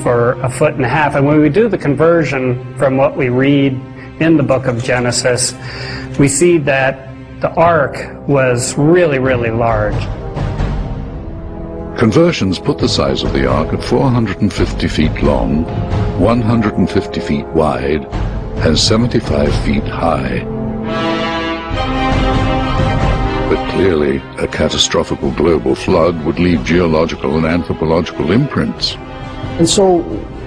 for 1.5 feet. And when we do the conversion from what we read in the book of Genesis, we see that the ark was really, really large. Conversions put the size of the ark at 450 feet long, 150 feet wide, and 75 feet high. But clearly, a catastrophic global flood would leave geological and anthropological imprints. And so,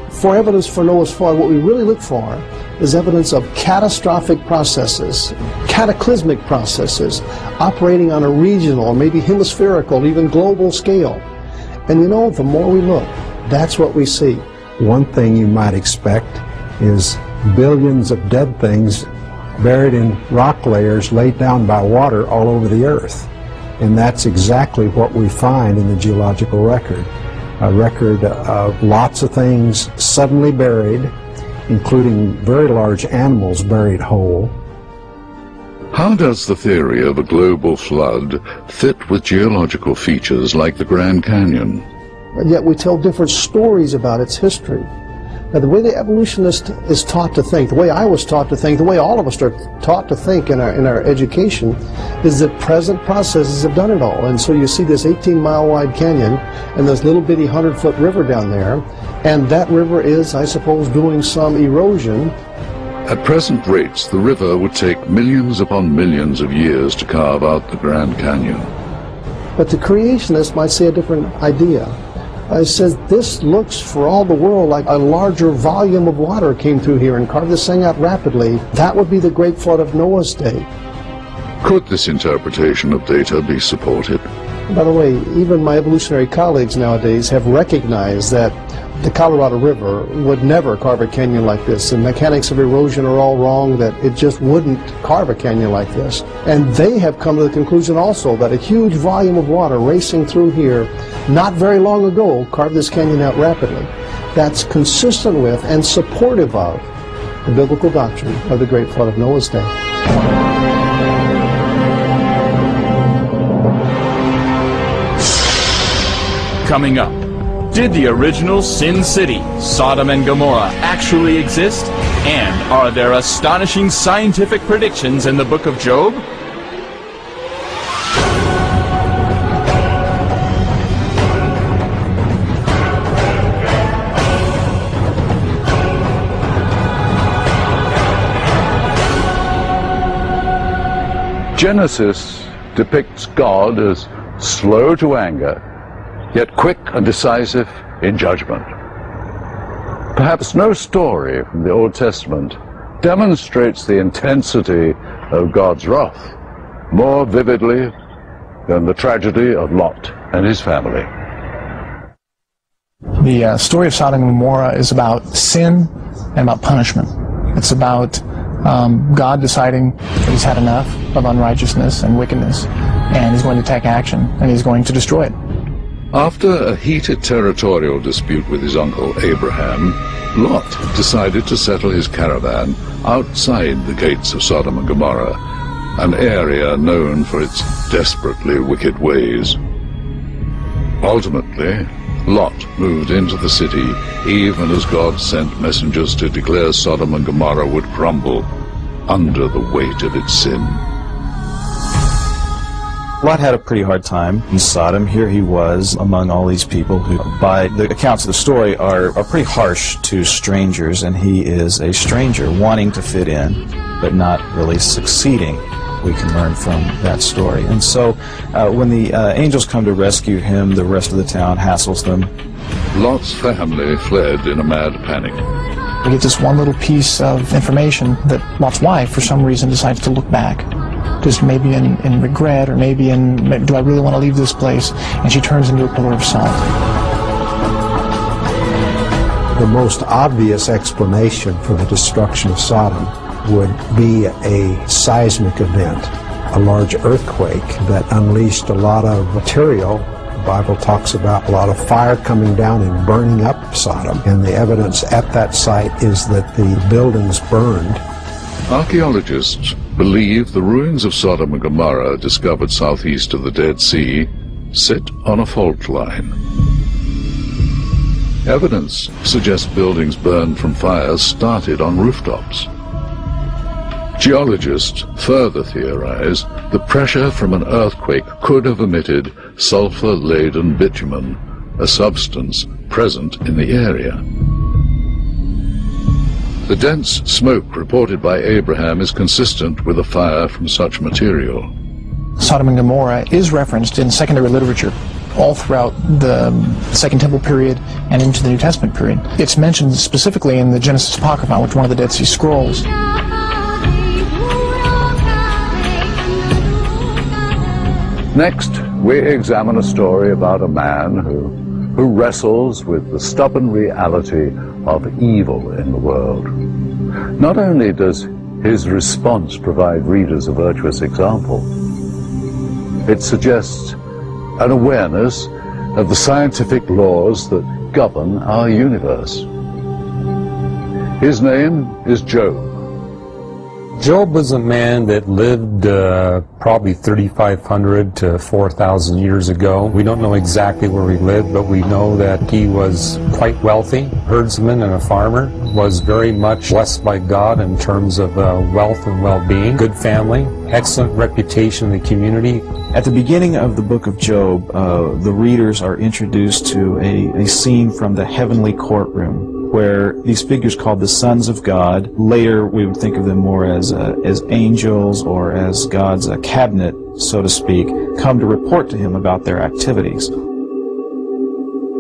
for evidence for Noah's flood, what we really look for is evidence of catastrophic processes, cataclysmic processes, operating on a regional, or maybe hemispherical, even global scale. And you know, the more we look, that's what we see. One thing you might expect is billions of dead things buried in rock layers laid down by water all over the earth. And that's exactly what we find in the geological record. A record of lots of things suddenly buried, including very large animals buried whole. How does the theory of a global flood fit with geological features like the Grand Canyon? And yet we tell different stories about its history. Now, the way the evolutionist is taught to think, the way I was taught to think, the way all of us are taught to think in our education, is that present processes have done it all. And so you see this 18-mile wide canyon and this little bitty 100-foot river down there, and that river is, I suppose, doing some erosion. At present rates, the river would take millions upon millions of years to carve out the Grand Canyon. But the creationist might say a different idea. It says this looks for all the world like a larger volume of water came through here and carved this thing out rapidly. That would be the great flood of Noah's day. Could this interpretation of data be supported? By the way, even my evolutionary colleagues nowadays have recognized that the Colorado River would never carve a canyon like this. The mechanics of erosion are all wrong, that it just wouldn't carve a canyon like this. And they have come to the conclusion also that a huge volume of water racing through here not very long ago carved this canyon out rapidly. That's consistent with and supportive of the biblical doctrine of the great flood of Noah's day. Coming up, did the original Sin City, Sodom and Gomorrah, actually exist? And are there astonishing scientific predictions in the book of Job? Genesis depicts God as slow to anger, yet quick and decisive in judgment. Perhaps no story from the Old Testament demonstrates the intensity of God's wrath more vividly than the tragedy of Lot and his family. The story of Sodom and Gomorrah is about sin and about punishment. It's about God deciding that he's had enough of unrighteousness and wickedness, and he's going to take action, and he's going to destroy it. After a heated territorial dispute with his uncle Abraham, Lot decided to settle his caravan outside the gates of Sodom and Gomorrah, an area known for its desperately wicked ways. Ultimately, Lot moved into the city even as God sent messengers to declare Sodom and Gomorrah would crumble under the weight of its sin. Lot had a pretty hard time in Sodom. Here he was among all these people who, by the accounts of the story, are pretty harsh to strangers, and he is a stranger wanting to fit in, but not really succeeding. We can learn from that story. And so when the angels come to rescue him, the rest of the town hassles them. Lot's family fled in a mad panic. We get this one little piece of information that Lot's wife, for some reason, decides to look back. Just maybe in regret, or maybe in, do I really want to leave this place? And she turns into a pillar of salt. The most obvious explanation for the destruction of Sodom would be a seismic event, a large earthquake that unleashed a lot of material. The Bible talks about a lot of fire coming down and burning up Sodom, and the evidence at that site is that the buildings burned. Archaeologists believe the ruins of Sodom and Gomorrah, discovered southeast of the Dead Sea, sit on a fault line. Evidence suggests buildings burned from fires started on rooftops. Geologists further theorize the pressure from an earthquake could have emitted sulfur-laden bitumen, a substance present in the area. The dense smoke reported by Abraham is consistent with a fire from such material. Sodom and Gomorrah is referenced in secondary literature all throughout the Second Temple period and into the New Testament period. It's mentioned specifically in the Genesis Apocrypha, which is one of the Dead Sea Scrolls. Next, we examine a story about a man who wrestles with the stubborn reality of evil in the world. Not only does his response provide readers a virtuous example, it suggests an awareness of the scientific laws that govern our universe. His name is Job. Job was a man that lived probably 3,500 to 4,000 years ago. We don't know exactly where he lived, but we know that he was quite wealthy, herdsman and a farmer, was very much blessed by God in terms of wealth and well-being, good family, excellent reputation in the community. At the beginning of the book of Job, the readers are introduced to a scene from the heavenly courtroom, where these figures called the sons of God, later we would think of them more as angels or as God's cabinet, so to speak, come to report to him about their activities.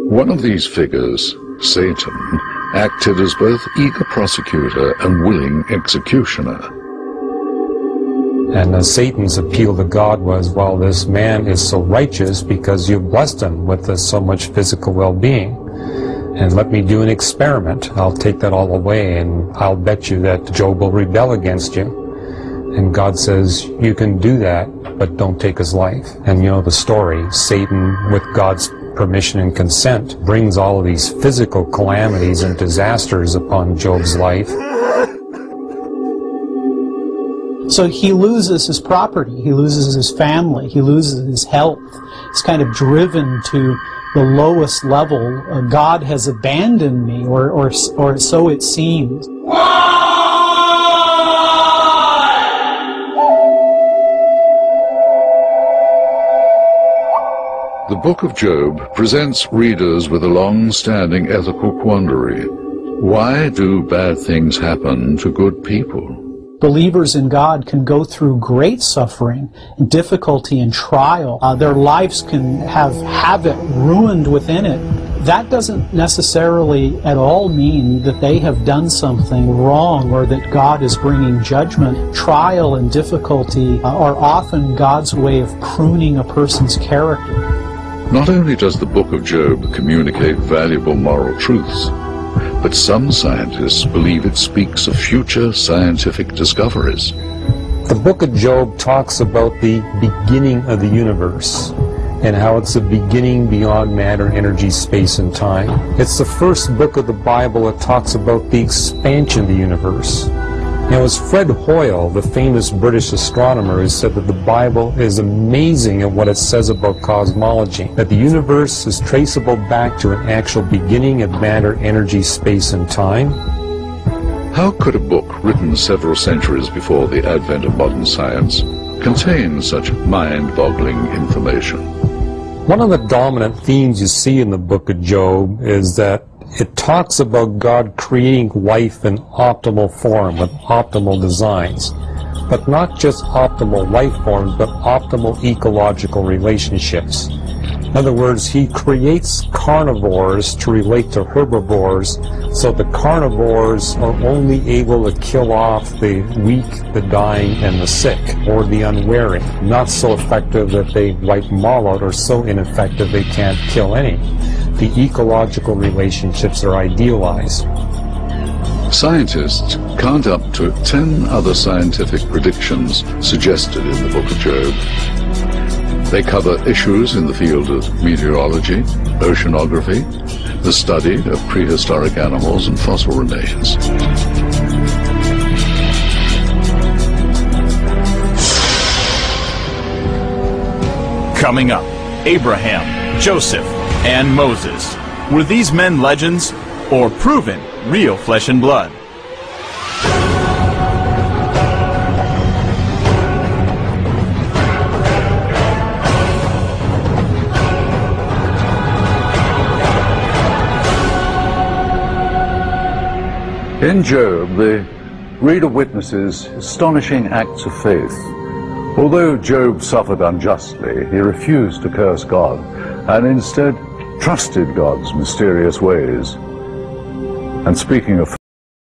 One of these figures, Satan, acted as both eager prosecutor and willing executioner. And Satan's appeal to God was, well, this man is so righteous because you've blessed him with so much physical well-being. And let me do an experiment. I'll take that all away, and I'll bet you that Job will rebel against you. And God says, you can do that, but don't take his life. And you know the story. Satan, with God's permission and consent, brings all of these physical calamities and disasters upon Job's life. So he loses his property, he loses his family, he loses his health. He's kind of driven to the lowest level. God has abandoned me, or so it seems. The Book of Job presents readers with a long-standing ethical quandary. Why do bad things happen to good people? Believers in God can go through great suffering, difficulty, and trial. Their lives can have havoc ruined within it. That doesn't necessarily at all mean that they have done something wrong or that God is bringing judgment. Trial and difficulty are often God's way of pruning a person's character. Not only does the Book of Job communicate valuable moral truths, but some scientists believe it speaks of future scientific discoveries. The book of Job talks about the beginning of the universe and how it's a beginning beyond matter, energy, space, and time. It's the first book of the Bible that talks about the expansion of the universe. And it was Fred Hoyle, the famous British astronomer, who said that the Bible is amazing at what it says about cosmology, that the universe is traceable back to an actual beginning of matter, energy, space, and time. How could a book written several centuries before the advent of modern science contain such mind-boggling information? One of the dominant themes you see in the book of Job is that it talks about God creating life in optimal form with optimal designs, but not just optimal life forms, but optimal ecological relationships. In other words, he creates carnivores to relate to herbivores, so the carnivores are only able to kill off the weak, the dying, and the sick, or the unwary. Not so effective that they wipe them all out, or so ineffective they can't kill any. The ecological relationships are idealized. Scientists count up to 10 other scientific predictions suggested in the Book of Job. They cover issues in the field of meteorology, oceanography, the study of prehistoric animals and fossil remains. Coming up, Abraham, Joseph, and Moses. Were these men legends or proven real flesh and blood? In Job, the reader witnesses astonishing acts of faith. Although Job suffered unjustly, he refused to curse God and instead trusted God's mysterious ways. And speaking of